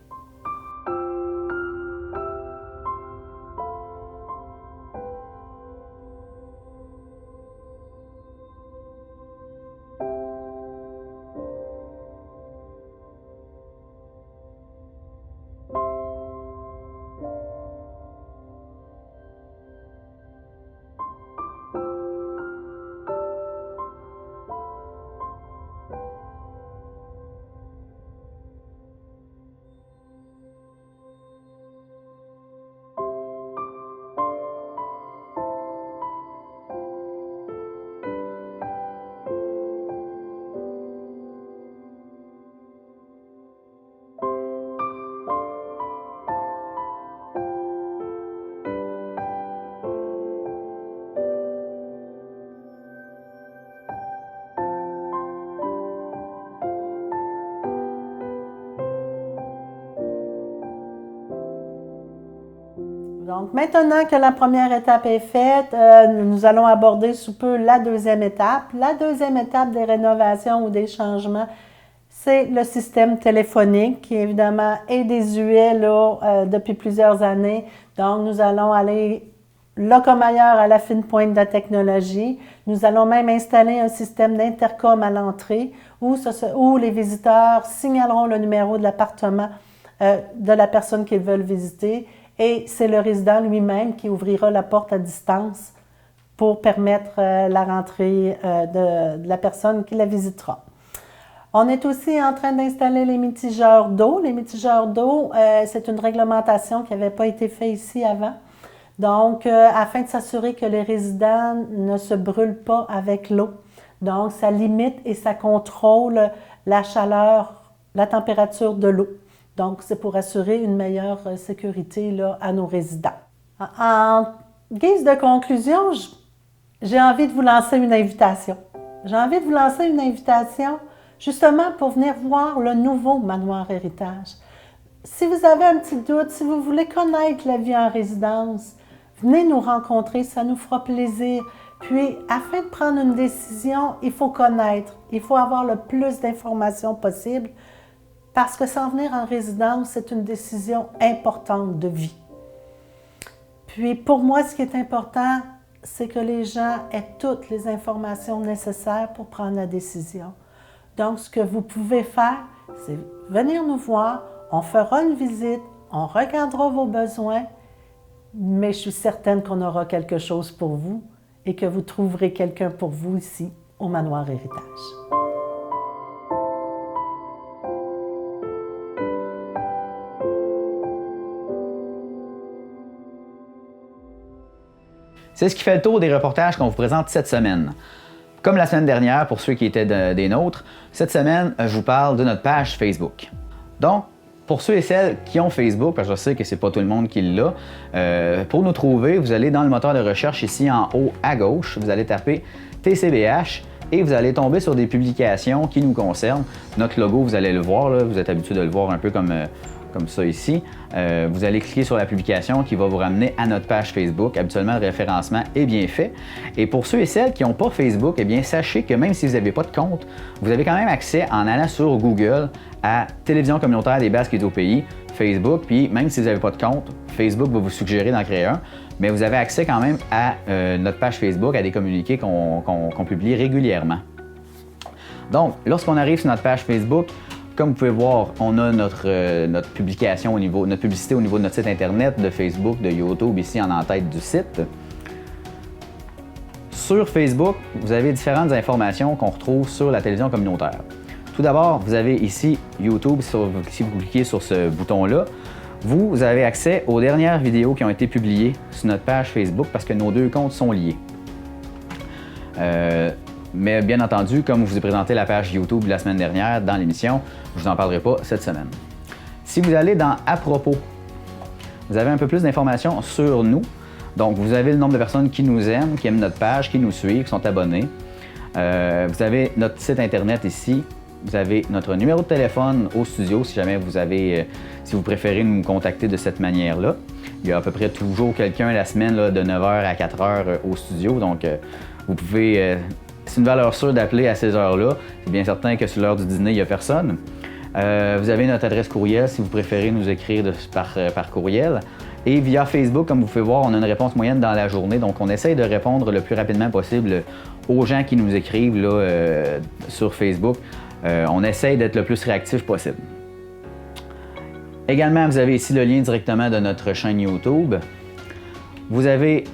Speaker 4: Donc, maintenant que la première étape est faite, nous allons aborder sous peu la deuxième étape. La deuxième étape des rénovations ou des changements, c'est le système téléphonique qui, évidemment, est désuet là, depuis plusieurs années. Donc, nous allons aller là comme ailleurs à la fine pointe de la technologie. Nous allons même installer un système d'intercom à l'entrée où les visiteurs signaleront le numéro de l'appartement de la personne qu'ils veulent visiter. Et c'est le résident lui-même qui ouvrira la porte à distance pour permettre la rentrée de la personne qui la visitera. On est aussi en train d'installer les mitigeurs d'eau. Les mitigeurs d'eau, c'est une réglementation qui n'avait pas été faite ici avant. Donc, afin de s'assurer que les résidents ne se brûlent pas avec l'eau. Donc, ça limite et ça contrôle la chaleur, la température de l'eau. Donc, c'est pour assurer une meilleure sécurité là, à nos résidents. En guise de conclusion, j'ai envie de vous lancer une invitation. J'ai envie de vous lancer une invitation justement pour venir voir le nouveau Manoir Héritage. Si vous avez un petit doute, si vous voulez connaître la vie en résidence, venez nous rencontrer, ça nous fera plaisir. Puis, afin de prendre une décision, il faut connaître, il faut avoir le plus d'informations possible. Parce que s'en venir en résidence, c'est une décision importante de vie. Puis pour moi, ce qui est important, c'est que les gens aient toutes les informations nécessaires pour prendre la décision. Donc, ce que vous pouvez faire, c'est venir nous voir, on fera une visite, on regardera vos besoins, mais je suis certaine qu'on aura quelque chose pour vous et que vous trouverez quelqu'un pour vous ici au Manoir Héritage.
Speaker 2: C'est ce qui fait le tour des reportages qu'on vous présente cette semaine. Comme la semaine dernière, pour ceux qui étaient des nôtres, cette semaine, je vous parle de notre page Facebook. Donc, pour ceux et celles qui ont Facebook, parce que je sais que c'est pas tout le monde qui l'a, pour nous trouver, vous allez dans le moteur de recherche ici en haut à gauche, vous allez taper TCBH et vous allez tomber sur des publications qui nous concernent. Notre logo, vous allez le voir, là, vous êtes habitué de le voir un peu comme ça ici. Vous allez cliquer sur la publication qui va vous ramener à notre page Facebook. Habituellement, le référencement est bien fait. Et pour ceux et celles qui n'ont pas Facebook, eh bien, sachez que même si vous n'avez pas de compte, vous avez quand même accès en allant sur Google à Télévision communautaire des Basques et au pays, Facebook, puis même si vous n'avez pas de compte, Facebook va vous suggérer d'en créer un, mais vous avez accès quand même à notre page Facebook, à des communiqués qu'on publie régulièrement. Donc, lorsqu'on arrive sur notre page Facebook, comme vous pouvez voir, on a notre publication notre publicité au niveau de notre site internet, de Facebook, de YouTube, ici en en-tête du site. Sur Facebook, vous avez différentes informations qu'on retrouve sur la télévision communautaire. Tout d'abord, vous avez ici YouTube, si vous cliquez sur ce bouton-là, vous avez accès aux dernières vidéos qui ont été publiées sur notre page Facebook parce que nos deux comptes sont liés. Mais bien entendu, comme je vous ai présenté la page YouTube la semaine dernière dans l'émission, je ne vous en parlerai pas cette semaine. Si vous allez dans « À propos », vous avez un peu plus d'informations sur nous. Donc, vous avez le nombre de personnes qui nous aiment, qui aiment notre page, qui nous suivent, qui sont abonnés. Vous avez notre site Internet ici. Vous avez notre numéro de téléphone au studio si jamais si vous préférez nous contacter de cette manière-là. Il y a à peu près toujours quelqu'un la semaine là, de 9h à 4h au studio. Donc, vous pouvez... c'est une valeur sûre d'appeler à ces heures-là. C'est bien certain que sur l'heure du dîner, il n'y a personne. Vous avez notre adresse courriel si vous préférez nous écrire par courriel. Et via Facebook, comme vous pouvez voir, on a une réponse moyenne dans la journée. Donc, on essaye de répondre le plus rapidement possible aux gens qui nous écrivent là, sur Facebook. On essaye d'être le plus réactif possible. Également, vous avez ici le lien directement de notre chaîne YouTube. Vous avez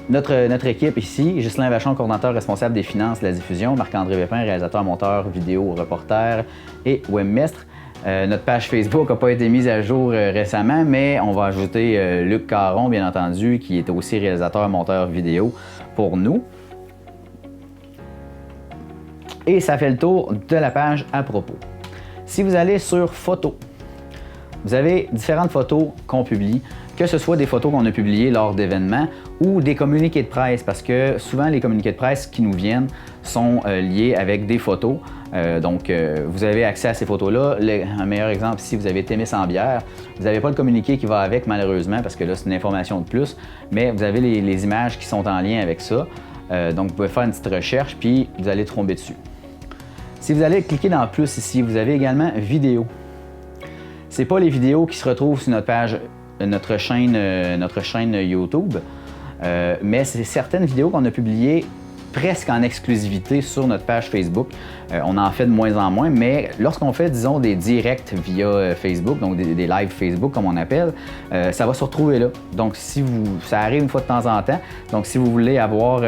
Speaker 2: notre équipe ici, Ghislain Vachon, coordonnateur responsable des finances de la diffusion, Marc-André Vépin, réalisateur, monteur, vidéo, reporter et webmestre. Notre page Facebook n'a pas été mise à jour récemment, mais on va ajouter Luc Caron, bien entendu, qui est aussi réalisateur, monteur vidéo pour nous. Et ça fait le tour de la page à propos. Si vous allez sur photos, vous avez différentes photos qu'on publie, que ce soit des photos qu'on a publiées lors d'événements ou des communiqués de presse, parce que souvent les communiqués de presse qui nous viennent sont liés avec des photos. Donc, vous avez accès à ces photos-là. Un meilleur exemple, si vous avez Témis en bière, vous n'avez pas le communiqué qui va avec malheureusement, parce que là, c'est une information de plus, mais vous avez les images qui sont en lien avec ça. Donc, vous pouvez faire une petite recherche, puis vous allez tomber dessus. Si vous allez cliquer dans « Plus » ici, vous avez également « Vidéos ». Ce n'est pas les vidéos qui se retrouvent sur notre page, notre chaîne YouTube, mais c'est certaines vidéos qu'on a publiées presque en exclusivité sur notre page Facebook. On en fait de moins en moins, mais lorsqu'on fait, disons, des directs via Facebook, donc des lives Facebook comme on appelle, ça va se retrouver là. Donc, ça arrive une fois de temps en temps. Donc, si vous voulez avoir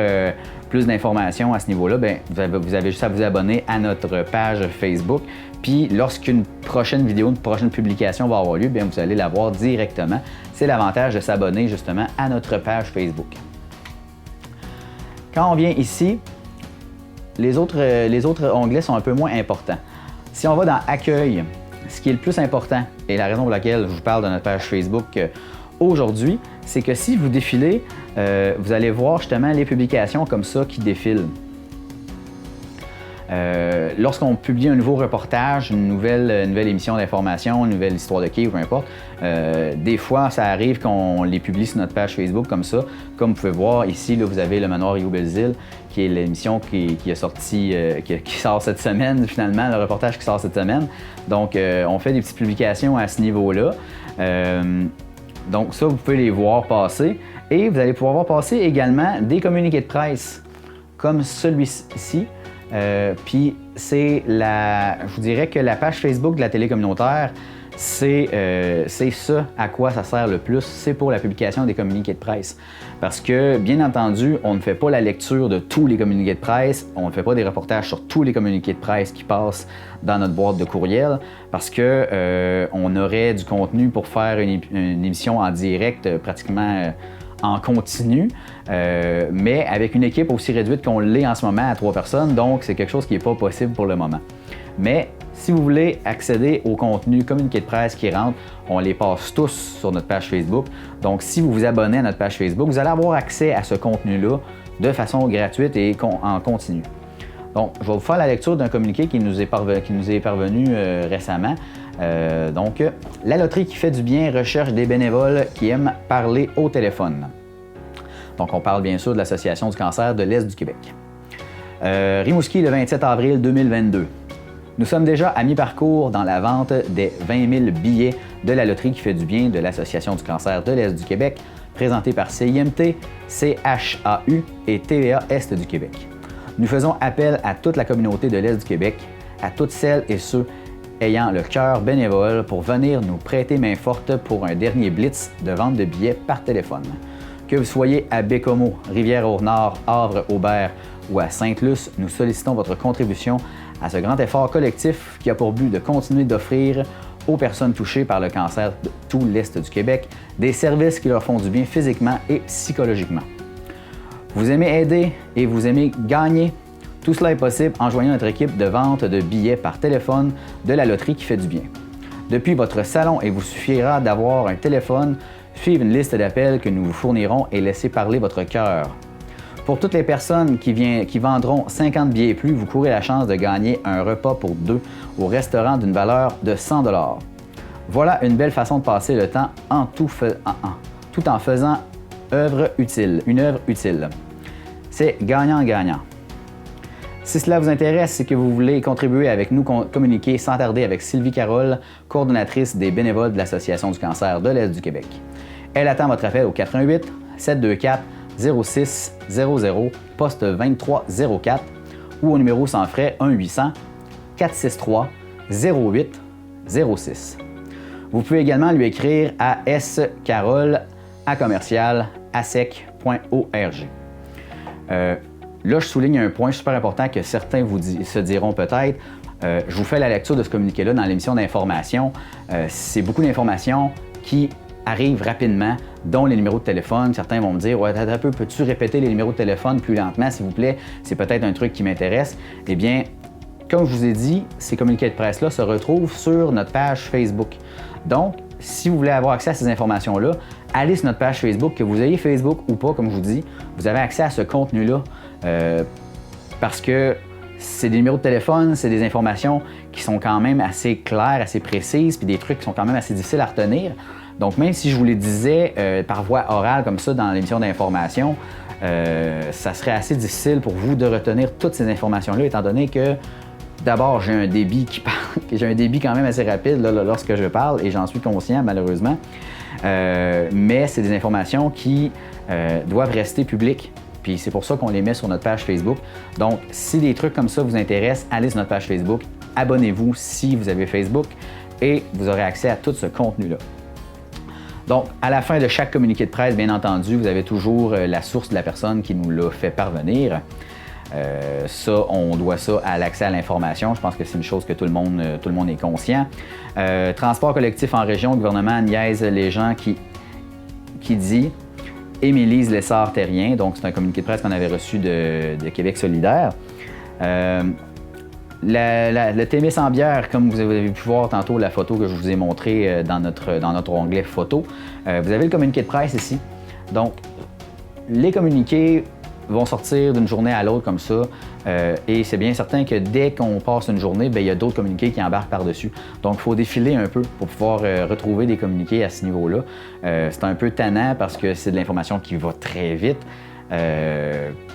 Speaker 2: plus d'informations à ce niveau-là, bien, vous avez juste à vous abonner à notre page Facebook. Puis, lorsqu'une prochaine vidéo, une prochaine publication va avoir lieu, bien, vous allez la voir directement. C'est l'avantage de s'abonner justement à notre page Facebook. Quand on vient ici, les autres onglets sont un peu moins importants. Si on va dans « Accueil », ce qui est le plus important, et la raison pour laquelle je vous parle de notre page Facebook aujourd'hui, c'est que si vous défilez, vous allez voir justement les publications comme ça qui défilent. Lorsqu'on publie un nouveau reportage, une nouvelle émission d'information, une nouvelle histoire de quai ou peu importe, des fois, ça arrive qu'on les publie sur notre page Facebook comme ça. Comme vous pouvez voir ici, là, vous avez le Manoir Rio Belzile, qui est l'émission qui sort cette semaine, finalement, le reportage qui sort cette semaine. Donc, on fait des petites publications à ce niveau-là. Donc, ça, vous pouvez les voir passer. Et vous allez pouvoir voir passer également des communiqués de presse, comme celui-ci. Puis je vous dirais que la page Facebook de la télé communautaire, c'est ça à quoi ça sert le plus, c'est pour la publication des communiqués de presse. Parce que, bien entendu, on ne fait pas la lecture de tous les communiqués de presse, on ne fait pas des reportages sur tous les communiqués de presse qui passent dans notre boîte de courriel, parce que on aurait du contenu pour faire une émission en direct pratiquement en continu, mais avec une équipe aussi réduite qu'on l'est en ce moment à 3 personnes, donc c'est quelque chose qui n'est pas possible pour le moment. Mais si vous voulez accéder au contenu communiqué de presse qui rentre, on les passe tous sur notre page Facebook. Donc si vous vous abonnez à notre page Facebook, vous allez avoir accès à ce contenu-là de façon gratuite et en continu. Donc, je vais vous faire la lecture d'un communiqué qui nous est parvenu récemment. La loterie qui fait du bien recherche des bénévoles qui aiment parler au téléphone. Donc, on parle bien sûr de l'Association du cancer de l'Est du Québec. Rimouski, le 27 avril 2022. Nous sommes déjà à mi-parcours dans la vente des 20 000 billets de la loterie qui fait du bien de l'Association du cancer de l'Est du Québec, présentée par CIMT, CHAU et TVA Est du Québec. Nous faisons appel à toute la communauté de l'Est du Québec, à toutes celles et ceux ayant le cœur bénévole pour venir nous prêter main forte pour un dernier blitz de vente de billets par téléphone. Que vous soyez à Bécomo, Rivière-au-Nord, Havre-Aubert ou à Sainte-Luce, nous sollicitons votre contribution à ce grand effort collectif qui a pour but de continuer d'offrir aux personnes touchées par le cancer de tout l'Est du Québec des services qui leur font du bien physiquement et psychologiquement. Vous aimez aider et vous aimez gagner? Tout cela est possible en joignant notre équipe de vente de billets par téléphone de la loterie qui fait du bien. Depuis votre salon, il vous suffira d'avoir un téléphone, suivre une liste d'appels que nous vous fournirons et laisser parler votre cœur. Pour toutes les personnes qui vendront 50 billets et plus, vous courez la chance de gagner un repas pour 2 au restaurant d'une valeur de 100 $. Voilà une belle façon de passer le temps tout en faisant une œuvre utile. C'est gagnant-gagnant. Si cela vous intéresse et que vous voulez contribuer avec nous, communiquez sans tarder avec Sylvie Carole, coordonnatrice des bénévoles de l'Association du cancer de l'Est du Québec. Elle attend votre appel au 88 724 0600, poste 2304 ou au numéro sans frais 1-800 463 0806. Vous pouvez également lui écrire à scarole@asec.org. Là, je souligne un point super important que certains se diront peut-être. Je vous fais la lecture de ce communiqué-là dans l'émission d'information. C'est beaucoup d'informations qui arrivent rapidement, dont les numéros de téléphone. Certains vont me dire « Ouais, un peu, peux-tu répéter les numéros de téléphone plus lentement, s'il vous plaît? C'est peut-être un truc qui m'intéresse. » Eh bien, comme je vous ai dit, ces communiqués de presse-là se retrouvent sur notre page Facebook. Donc, si vous voulez avoir accès à ces informations-là, allez sur notre page Facebook, que vous ayez Facebook ou pas, comme je vous dis, vous avez accès à ce contenu-là parce que c'est des numéros de téléphone, c'est des informations qui sont quand même assez claires, assez précises, puis des trucs qui sont quand même assez difficiles à retenir. Donc, même si je vous les disais par voie orale comme ça dans l'émission d'information, ça serait assez difficile pour vous de retenir toutes ces informations-là, étant donné que d'abord, j'ai un débit quand même assez rapide lorsque je parle et j'en suis conscient malheureusement. Mais c'est des informations qui doivent rester publiques. Puis c'est pour ça qu'on les met sur notre page Facebook. Donc, si des trucs comme ça vous intéressent, allez sur notre page Facebook, abonnez-vous si vous avez Facebook et vous aurez accès à tout ce contenu-là. Donc, à la fin de chaque communiqué de presse, bien entendu, vous avez toujours la source de la personne qui nous l'a fait parvenir. Ça, on doit ça à l'accès à l'information. Je pense que c'est une chose que tout le monde est conscient. Transport collectif en région, le gouvernement niaise les gens qui dit Émilise Lessard-Terrien. Donc, c'est un communiqué de presse qu'on avait reçu de Québec solidaire. Le Témis en bière, comme vous avez pu voir tantôt la photo que je vous ai montrée dans notre onglet photo, vous avez le communiqué de presse ici. Donc, les communiqués vont sortir d'une journée à l'autre comme ça. Et c'est bien certain que dès qu'on passe une journée, bien, il y a d'autres communiqués qui embarquent par-dessus. Donc, il faut défiler un peu pour pouvoir retrouver des communiqués à ce niveau-là. C'est un peu tannant parce que c'est de l'information qui va très vite.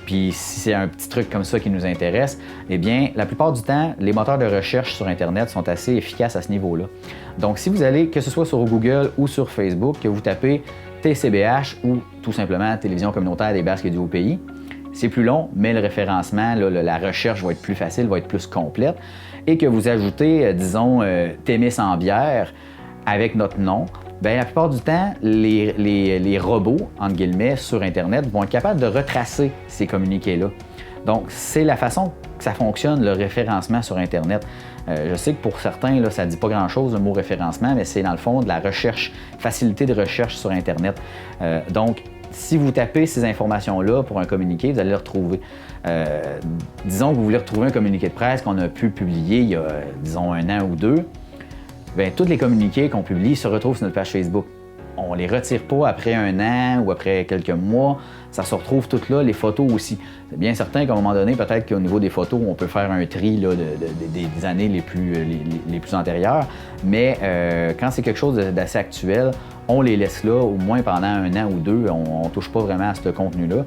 Speaker 2: Puis si c'est un petit truc comme ça qui nous intéresse, eh bien, la plupart du temps, les moteurs de recherche sur Internet sont assez efficaces à ce niveau-là. Donc, si vous allez, que ce soit sur Google ou sur Facebook, que vous tapez TCBH ou tout simplement Télévision communautaire des Basques et du Haut-Pays, c'est plus long, mais le référencement, la recherche va être plus facile, va être plus complète. Et que vous ajoutez, disons, Témis en bière avec notre nom, bien, la plupart du temps, les robots, entre guillemets, sur Internet vont être capables de retracer ces communiqués-là. Donc, c'est la façon que ça fonctionne, le référencement sur Internet. Je sais que pour certains, là, ça ne dit pas grand-chose, le mot référencement, mais c'est dans le fond de la recherche, facilité de recherche sur Internet. Donc, si vous tapez ces informations-là pour un communiqué, vous allez le retrouver. Disons que vous voulez retrouver un communiqué de presse qu'on a pu publier il y a, disons, 1 an ou 2. Bien, tous les communiqués qu'on publie se retrouvent sur notre page Facebook. On ne les retire pas après 1 an ou après quelques mois. Ça se retrouve tout là, les photos aussi. C'est bien certain qu'à un moment donné, peut-être qu'au niveau des photos, on peut faire un tri là, des années les plus antérieures. Mais quand c'est quelque chose d'assez actuel, on les laisse là, au moins pendant 1 an ou 2. On ne touche pas vraiment à ce contenu-là.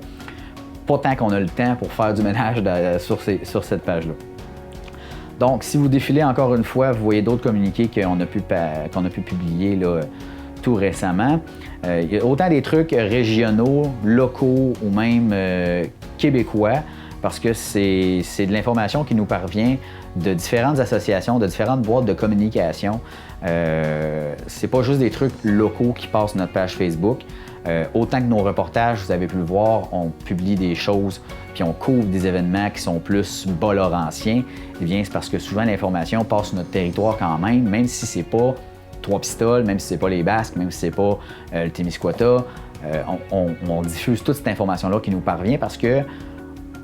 Speaker 2: Pas tant qu'on a le temps pour faire du ménage sur cette page-là. Donc, si vous défilez encore une fois, vous voyez d'autres communiqués qu'on a pu publier là, tout récemment. Il y a autant des trucs régionaux, locaux ou même québécois, parce que c'est de l'information qui nous parvient de différentes associations, de différentes boîtes de communication. C'est pas juste des trucs locaux qui passent sur notre page Facebook. Autant que nos reportages, vous avez pu le voir, on publie des choses puis on couvre des événements qui sont plus bas-laurentiens. Eh bien, c'est parce que souvent l'information passe sur notre territoire quand même si c'est pas Trois-Pistoles, même si c'est pas les Basques, même si c'est pas le Témiscouata, on diffuse toute cette information-là qui nous parvient parce que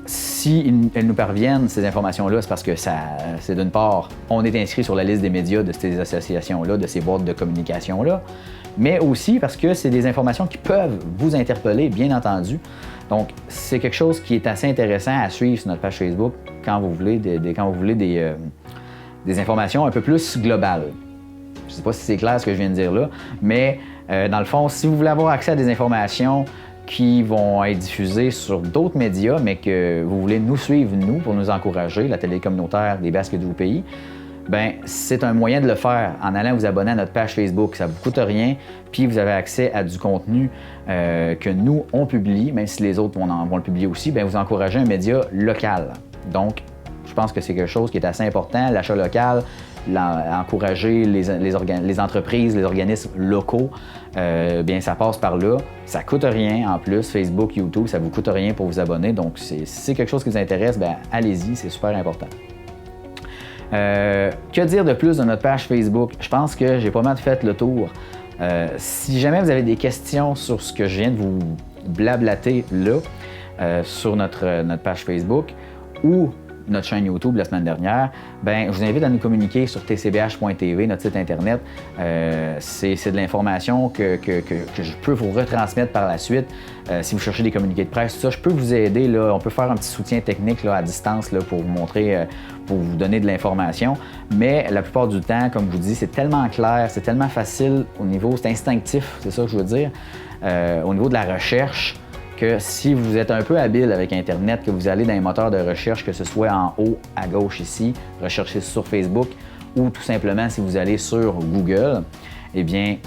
Speaker 2: si elles nous parviennent, ces informations-là, c'est parce que c'est d'une part, on est inscrit sur la liste des médias de ces associations-là, de ces boîtes de communication-là, mais aussi parce que c'est des informations qui peuvent vous interpeller, bien entendu. Donc, c'est quelque chose qui est assez intéressant à suivre sur notre page Facebook quand vous voulez des informations un peu plus globales. Je ne sais pas si c'est clair ce que je viens de dire là, mais dans le fond, si vous voulez avoir accès à des informations qui vont être diffusées sur d'autres médias, mais que vous voulez nous suivre, nous, pour nous encourager, la télé communautaire des Basques du pays, bien, c'est un moyen de le faire en allant vous abonner à notre page Facebook. Ça ne vous coûte rien, puis vous avez accès à du contenu que nous, on publie, même si les autres vont le publier aussi, bien, vous encouragez un média local. Donc, je pense que c'est quelque chose qui est assez important, l'achat local, encourager les entreprises, les organismes locaux, bien ça passe par là. Ça coûte rien en plus, Facebook, YouTube, ça vous coûte rien pour vous abonner. Donc, si c'est quelque chose qui vous intéresse, bien allez-y, c'est super important. Que dire de plus de notre page Facebook? Je pense que j'ai pas mal fait le tour. Si jamais vous avez des questions sur ce que je viens de vous blablater là, sur notre page Facebook ou notre chaîne YouTube la semaine dernière, bien, je vous invite à nous communiquer sur tcbh.tv, notre site Internet. C'est de l'information que je peux vous retransmettre par la suite. Si vous cherchez des communiqués de presse, tout ça, je peux vous aider. Là. On peut faire un petit soutien technique là, à distance là, pour vous montrer, pour vous donner de l'information. Mais la plupart du temps, comme je vous dis, c'est tellement clair, c'est tellement facile au niveau, c'est instinctif, c'est ça que je veux dire, au niveau de la recherche, que si vous êtes un peu habile avec Internet, que vous allez dans les moteurs de recherche, que ce soit en haut à gauche ici, rechercher sur Facebook, ou tout simplement si vous allez sur Google, eh bien,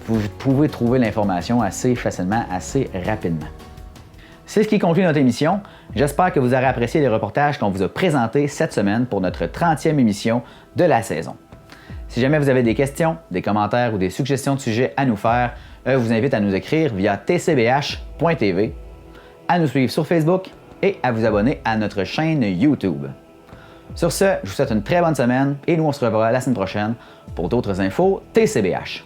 Speaker 2: vous pouvez trouver l'information assez facilement, assez rapidement. C'est ce qui conclut notre émission. J'espère que vous aurez apprécié les reportages qu'on vous a présentés cette semaine pour notre 30e émission de la saison. Si jamais vous avez des questions, des commentaires ou des suggestions de sujets à nous faire, je vous invite à nous écrire via tcbh.tv, à nous suivre sur Facebook et à vous abonner à notre chaîne YouTube. Sur ce, je vous souhaite une très bonne semaine et nous on se revoit la semaine prochaine pour d'autres infos TCBH.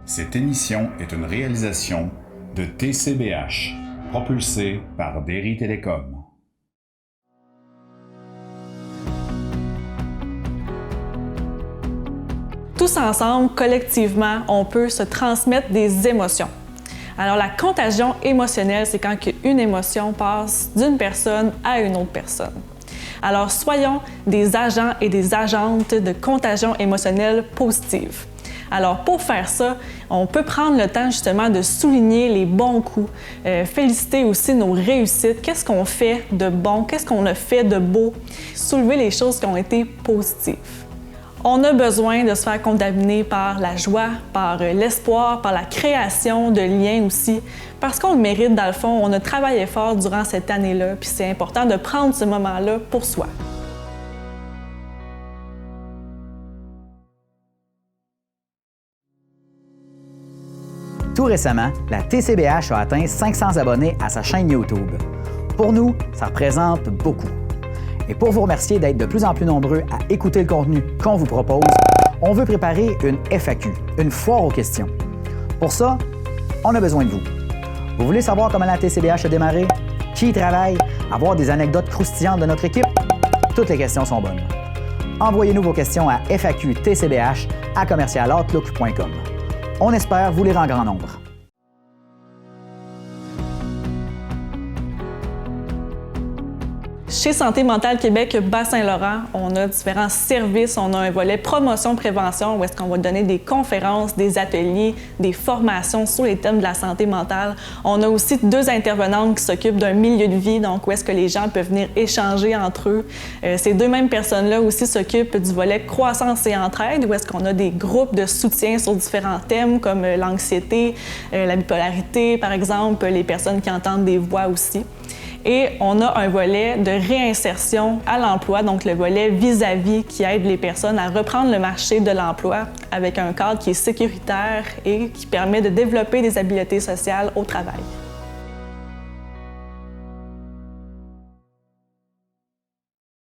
Speaker 1: Cette émission est une réalisation de TCBH, propulsée par Derry Télécom.
Speaker 5: Tous ensemble, collectivement, on peut se transmettre des émotions. Alors, la contagion émotionnelle, c'est quand une émotion passe d'une personne à une autre personne. Alors, soyons des agents et des agentes de contagion émotionnelle positive. Alors, pour faire ça, on peut prendre le temps justement de souligner les bons coups, féliciter aussi nos réussites, qu'est-ce qu'on fait de bon, qu'est-ce qu'on a fait de beau, soulever les choses qui ont été positives. On a besoin de se faire contaminer par la joie, par l'espoir, par la création de liens aussi, parce qu'on le mérite dans le fond, on a travaillé fort durant cette année-là, puis c'est important de prendre ce moment-là pour soi.
Speaker 2: Tout récemment, la TCBH a atteint 500 abonnés à sa chaîne YouTube. Pour nous, ça représente beaucoup. Et pour vous remercier d'être de plus en plus nombreux à écouter le contenu qu'on vous propose, on veut préparer une FAQ, une foire aux questions. Pour ça, on a besoin de vous. Vous voulez savoir comment la TCBH a démarré? Qui y travaille? Avoir des anecdotes croustillantes de notre équipe? Toutes les questions sont bonnes. Envoyez-nous vos questions à faqtcbh@commercialoutlook.com. On espère vous lire en grand nombre.
Speaker 5: Chez Santé mentale Québec Bas-Saint-Laurent, on a différents services. On a un volet promotion-prévention où est-ce qu'on va donner des conférences, des ateliers, des formations sur les thèmes de la santé mentale. On a aussi 2 intervenantes qui s'occupent d'un milieu de vie, donc où est-ce que les gens peuvent venir échanger entre eux. Ces 2 mêmes personnes-là aussi s'occupent du volet croissance et entraide où est-ce qu'on a des groupes de soutien sur différents thèmes comme l'anxiété, la bipolarité par exemple, les personnes qui entendent des voix aussi. Et on a un volet de réinsertion à l'emploi, donc le volet vis-à-vis qui aide les personnes à reprendre le marché de l'emploi avec un cadre qui est sécuritaire et qui permet de développer des habiletés sociales au travail.